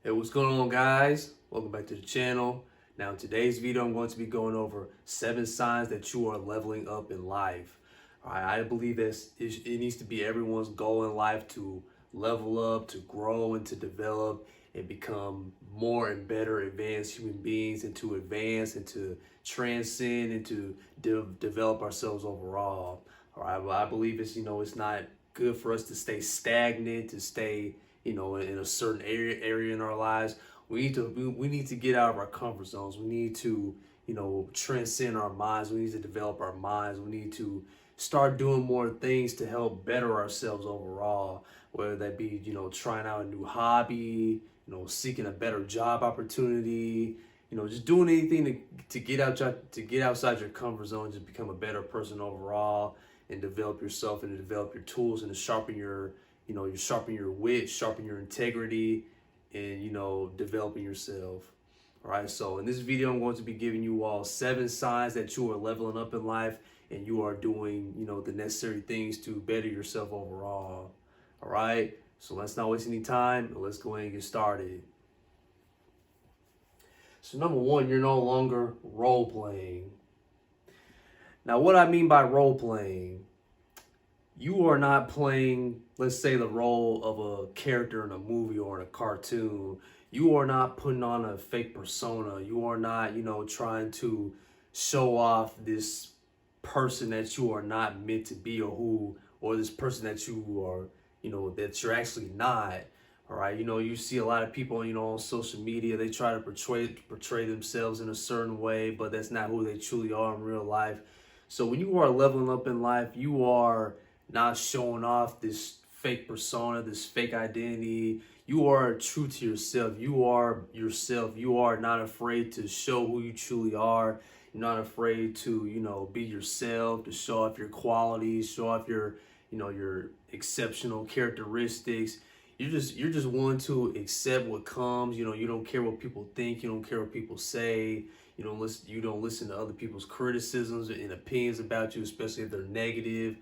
Hey, what's going on, guys? Welcome back to the channel. Now, in today's video, I'm going to be going over 7 signs that you are leveling up in life. All right, I believe it needs to be everyone's goal in life to level up, to grow, and to develop and become more and better advanced human beings, and to advance and to transcend and to develop ourselves overall. All right, well, I believe it's not good for us to stay stagnant, to stay in a certain area in our lives. We need to get out of our comfort zones. We need to, transcend our minds. We need to develop our minds. We need to start doing more things to help better ourselves overall, whether that be, trying out a new hobby, seeking a better job opportunity, just doing anything to get outside your comfort zone, just become a better person overall, and develop yourself and to develop your tools and to sharpen you sharpen your wit, sharpen your integrity, and developing yourself. All right, so in this video, I'm going to be giving you all 7 signs that you are leveling up in life and you are doing, the necessary things to better yourself overall. All right, so let's not waste any time. Let's go ahead and get started. So number 1, you're no longer role playing. Now, what I mean by role playing, you are not playing, let's say, the role of a character in a movie or in a cartoon. You are not putting on a fake persona. You are not, trying to show off this person that you are not meant to be, or this person that you are, that you're actually not. All right, you see a lot of people, on social media, they try to portray themselves in a certain way, but that's not who they truly are in real life. So when you are leveling up in life, you are not showing off this fake persona, this fake identity. You are true to yourself. You are yourself. You are not afraid to show who you truly are. You're not afraid to, be yourself, to show off your qualities, show off your exceptional characteristics. You're just willing to accept what comes. You don't care what people think. You don't care what people say. You don't listen to other people's criticisms and opinions about you, especially if they're negative.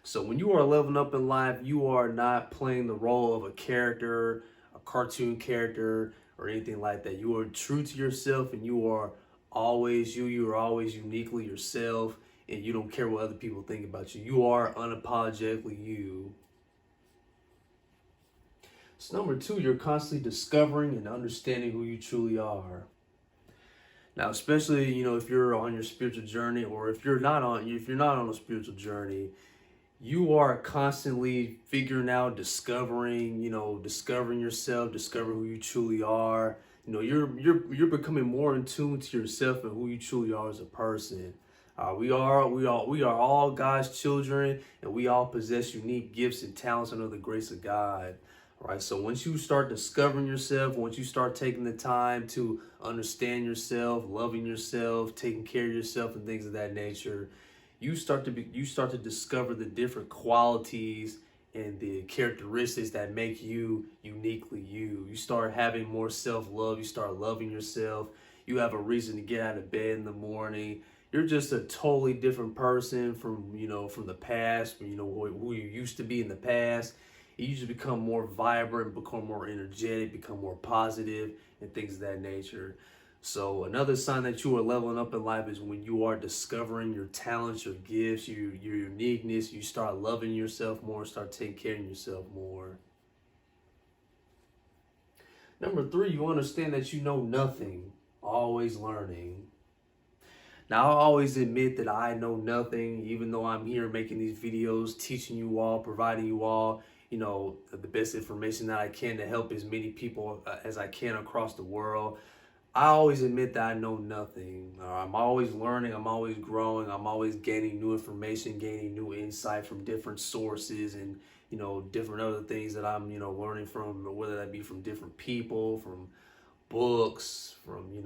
So when you are leveling up in life, you are not playing the role of a character, a cartoon character, or anything like that. You are true to yourself, and you are always you. You are always uniquely yourself, and you don't care what other people think about you. You are unapologetically you. So number 2, you're constantly discovering and understanding who you truly are. Now, especially, if you're on your spiritual journey, or if you're not on a spiritual journey, you are constantly figuring out, discovering yourself, discovering who you truly are. You're becoming more in tune to yourself and who you truly are as a person. We are all God's children, and we all possess unique gifts and talents under the grace of God. All right, so once you start discovering yourself, once you start taking the time to understand yourself, loving yourself, taking care of yourself, and things of that nature, you start to discover the different qualities and the characteristics that make you uniquely you. You start having more self-love. You start loving yourself. You have a reason to get out of bed in the morning. You're just a totally different person from the past, from who you used to be in the past. You just become more vibrant, become more energetic, become more positive, and things of that nature. So another sign that you are leveling up in life is when you are discovering your talents, your gifts, your uniqueness. You start loving yourself more, start taking care of yourself more. Number 3, you understand that you know nothing, always learning. Now, I always admit that I know nothing, even though I'm here making these videos, teaching you all, providing you all, the best information that I can to help as many people as I can across the world. I always admit that I know nothing. I'm always learning, I'm always growing, I'm always gaining new information, gaining new insight from different sources, and different other things that I'm learning from, whether that be from different people, from books, from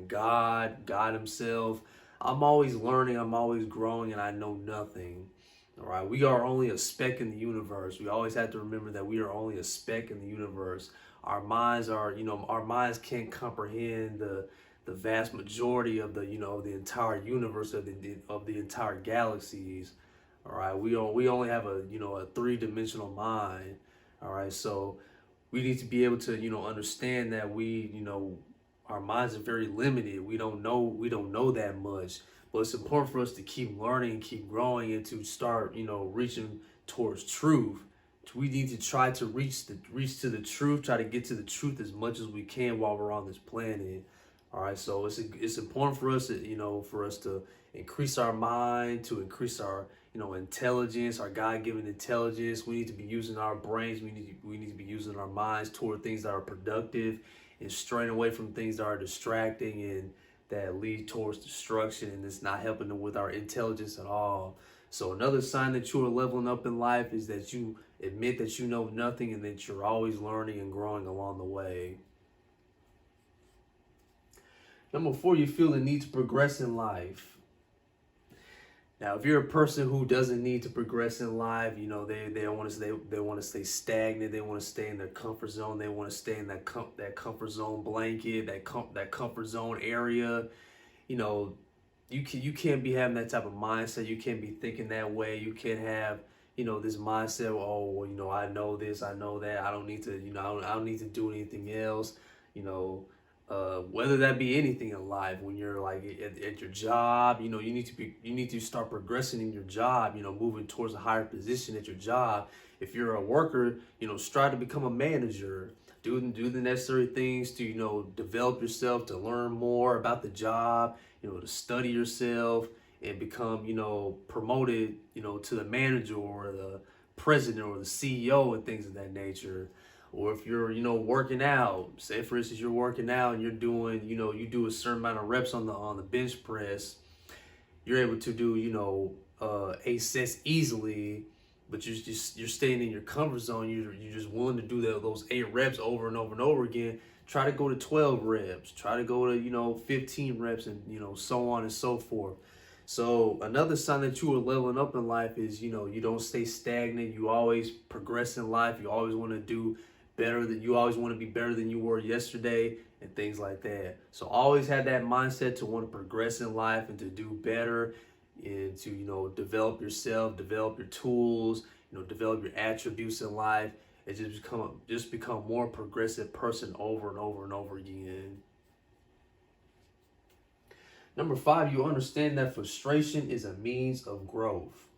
God himself. I'm always learning, I'm always growing, and I know nothing. All right, we are only a speck in the universe. We always have to remember that we are only a speck in the universe. Our minds can't comprehend the vast majority of the entire universe, of the entire galaxies. All right, we only have a 3-dimensional mind. All right, so we need to be able to, understand that our minds are very limited. We don't know that much. But it's important for us to keep learning, keep growing, and to start, reaching towards truth. We need to try to reach to the truth, try to get to the truth as much as we can while we're on this planet. All right, so it's important for us, for us to increase our mind, to increase our, intelligence, our God-given intelligence. We need to be using our brains. We need to be using our minds toward things that are productive, and straying away from things that are distracting and that lead towards destruction, and it's not helping them with our intelligence at all. So another sign that you are leveling up in life is that you admit that you know nothing and that you're always learning and growing along the way. Number 4, you feel the need to progress in life. Now, if you're a person who doesn't need to progress in life, they don't want to stay. They want to stay stagnant. They want to stay in their comfort zone. They want to stay in that comfort zone blanket, that comfort zone area. You know, you can't be having that type of mindset. You can't be thinking that way. You can't have this mindset. Oh, well, I know this. I know that. I don't need to. I don't need to do anything else. You know, whether that be anything in life, when you're like at your job, you need to start progressing in your job, moving towards a higher position at your job. If you're a worker, strive to become a manager. Do the necessary things to develop yourself, to learn more about the job, to study yourself and become promoted to the manager or the president or the CEO and things of that nature. Or if you're, working out, say for instance, you're working out and you're doing, you do a certain amount of reps on the bench press, you're able to do, 8 sets easily, but you're staying in your comfort zone. You're just willing to do those 8 reps over and over and over again. Try to go to 12 reps. Try to go to 15 reps, and so on and so forth. So another sign that you are leveling up in life is you don't stay stagnant. You always progress in life. You always want to do better, that you always want to be better than you were yesterday and things like that. So always have that mindset to want to progress in life and to do better, and to develop yourself, develop your tools, develop your attributes in life, and just become more progressive person over and over and over again. Number 5, you understand that frustration is a means of growth.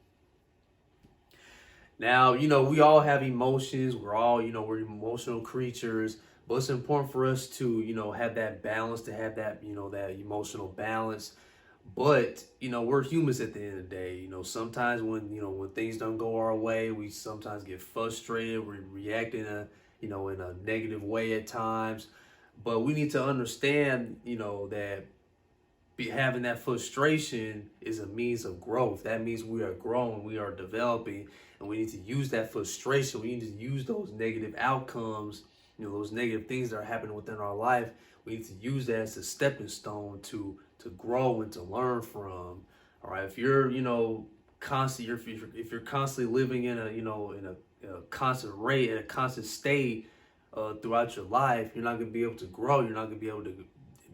Now, we all have emotions. We're emotional creatures, but it's important for us to, have that balance, to have that, that emotional balance. But, we're humans at the end of the day. Sometimes when things don't go our way, we sometimes get frustrated. We react in a negative way at times. But we need to understand, that having that frustration is a means of growth. That means we are growing, we are developing, and we need to use that frustration. We need to use those negative outcomes, those negative things that are happening within our life. We need to use that as a stepping stone to grow and to learn from. All right, if you're if you're constantly living in a constant rate, in a constant state throughout your life, you're not going to be able to grow. You're not going to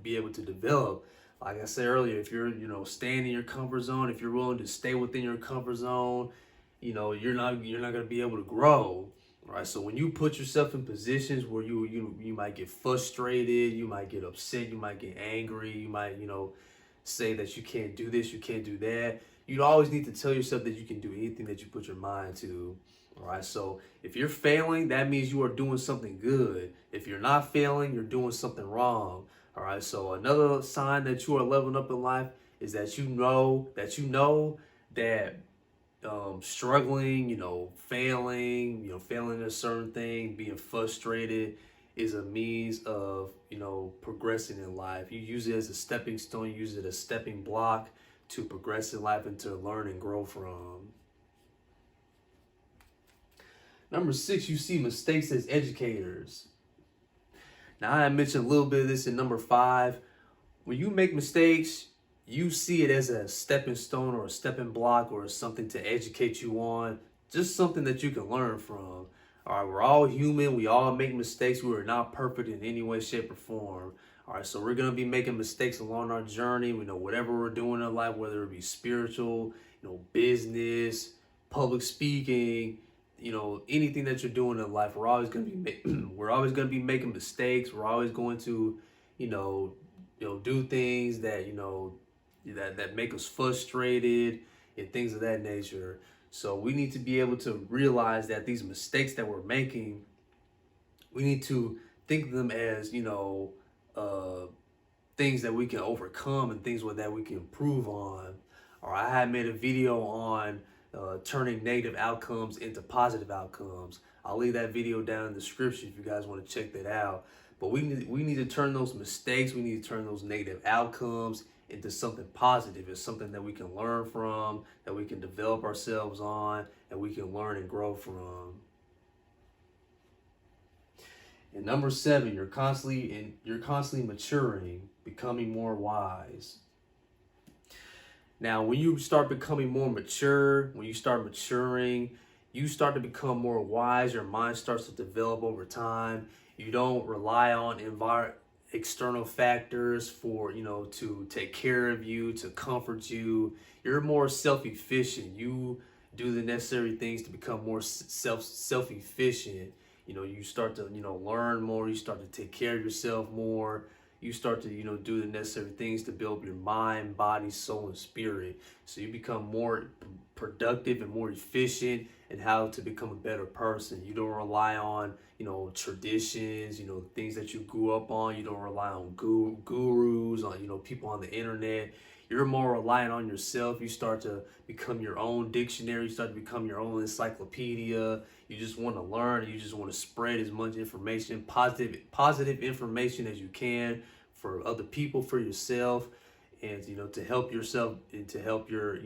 be able to develop. Like I said earlier, if you're, staying in your comfort zone, if you're willing to stay within your comfort zone, you're not going to be able to grow, right? So when you put yourself in positions where you might get frustrated, you might get upset, you might get angry, you might, say that you can't do this, you can't do that. You always need to tell yourself that you can do anything that you put your mind to. All right, so if you're failing, that means you are doing something good. If you're not failing, you're doing something wrong. All right, so another sign that you are leveling up in life is that you know that struggling, failing a certain thing, being frustrated is a means of, progressing in life. You use it as a stepping stone, you use it as a stepping block to progress in life and to learn and grow from. Number 6, you see mistakes as educators. Now, I mentioned a little bit of this in number 5. When you make mistakes, you see it as a stepping stone or a stepping block or something to educate you on, just something that you can learn from. All right, we're all human. We all make mistakes. We are not perfect in any way, shape, or form. All right, so we're going to be making mistakes along our journey. We know whatever we're doing in life, whether it be spiritual, business, public speaking, anything that you're doing in life, we're always going to we're always going to be making mistakes. We're always going to, you know, do things that that make us frustrated and things of that nature. So we need to be able to realize that these mistakes that we're making, we need to think of them as uh, things that we can overcome and things that we can improve on. Or I had made a video on turning negative outcomes into positive outcomes. I'll leave that video down in the description if you guys want to check that out. But we need to turn those mistakes, we need to turn those negative outcomes into something positive. It's something that we can learn from, that we can develop ourselves on, and we can learn and grow from. And number 7, you're constantly maturing, becoming more wise. Now, when you start becoming more mature, when you start maturing, you start to become more wise. Your mind starts to develop over time. You don't rely on external factors for, to take care of you, to comfort you. You're more self-efficient. You do the necessary things to become more self-efficient. You start to, learn more. You start to take care of yourself more. You start to, do the necessary things to build your mind, body, soul, and spirit. So you become more productive and more efficient in how to become a better person. You don't rely on, traditions, things that you grew up on. You don't rely on gurus, on, people on the internet. You're more reliant on yourself. You start to become your own dictionary. You start to become your own encyclopedia. You just want to learn. And you just want to spread as much information, positive information as you can for other people, for yourself, and to help yourself and to help your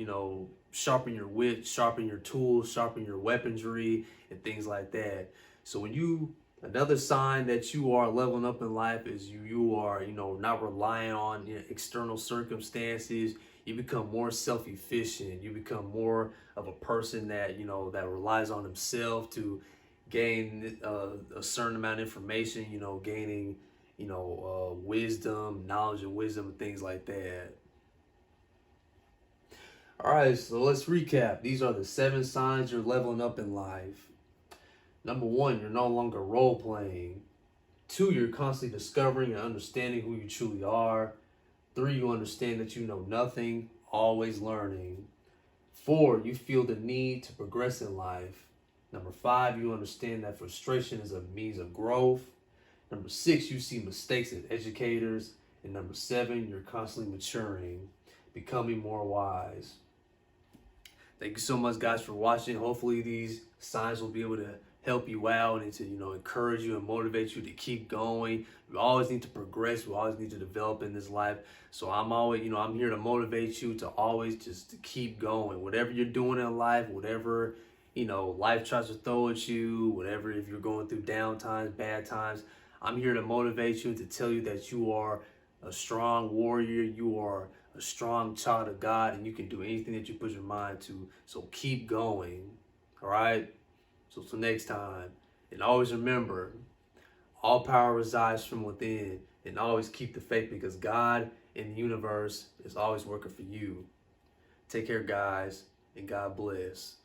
sharpen your wit, sharpen your tools, sharpen your weaponry, and things like that. So another sign that you are leveling up in life is you are not relying on external circumstances. You become more self-efficient. You become more of a person that that relies on himself to gain a certain amount of information. Gaining wisdom, knowledge, and wisdom, and things like that. All right, so let's recap. These are the 7 signs you're leveling up in life. Number 1, you're no longer role playing. 2, you're constantly discovering and understanding who you truly are. 3, you understand that you know nothing, always learning. 4, you feel the need to progress in life. Number 5, you understand that frustration is a means of growth. Number 6, you see mistakes as educators. And number 7, you're constantly maturing, becoming more wise. Thank you so much, guys, for watching. Hopefully these signs will be able to help you out and to encourage you and motivate you to keep going. We always need to progress. We always need to develop in this life. So I'm always I'm here to motivate you to always just to keep going. Whatever you're doing in life, whatever life tries to throw at you, whatever, if you're going through down times, bad times, I'm here to motivate you and to tell you that you are a strong warrior. You are a strong child of God, and you can do anything that you put your mind to. So keep going. All right. So till next time, and always remember, all power resides from within, and always keep the faith, because God in the universe is always working for you. Take care, guys, and God bless.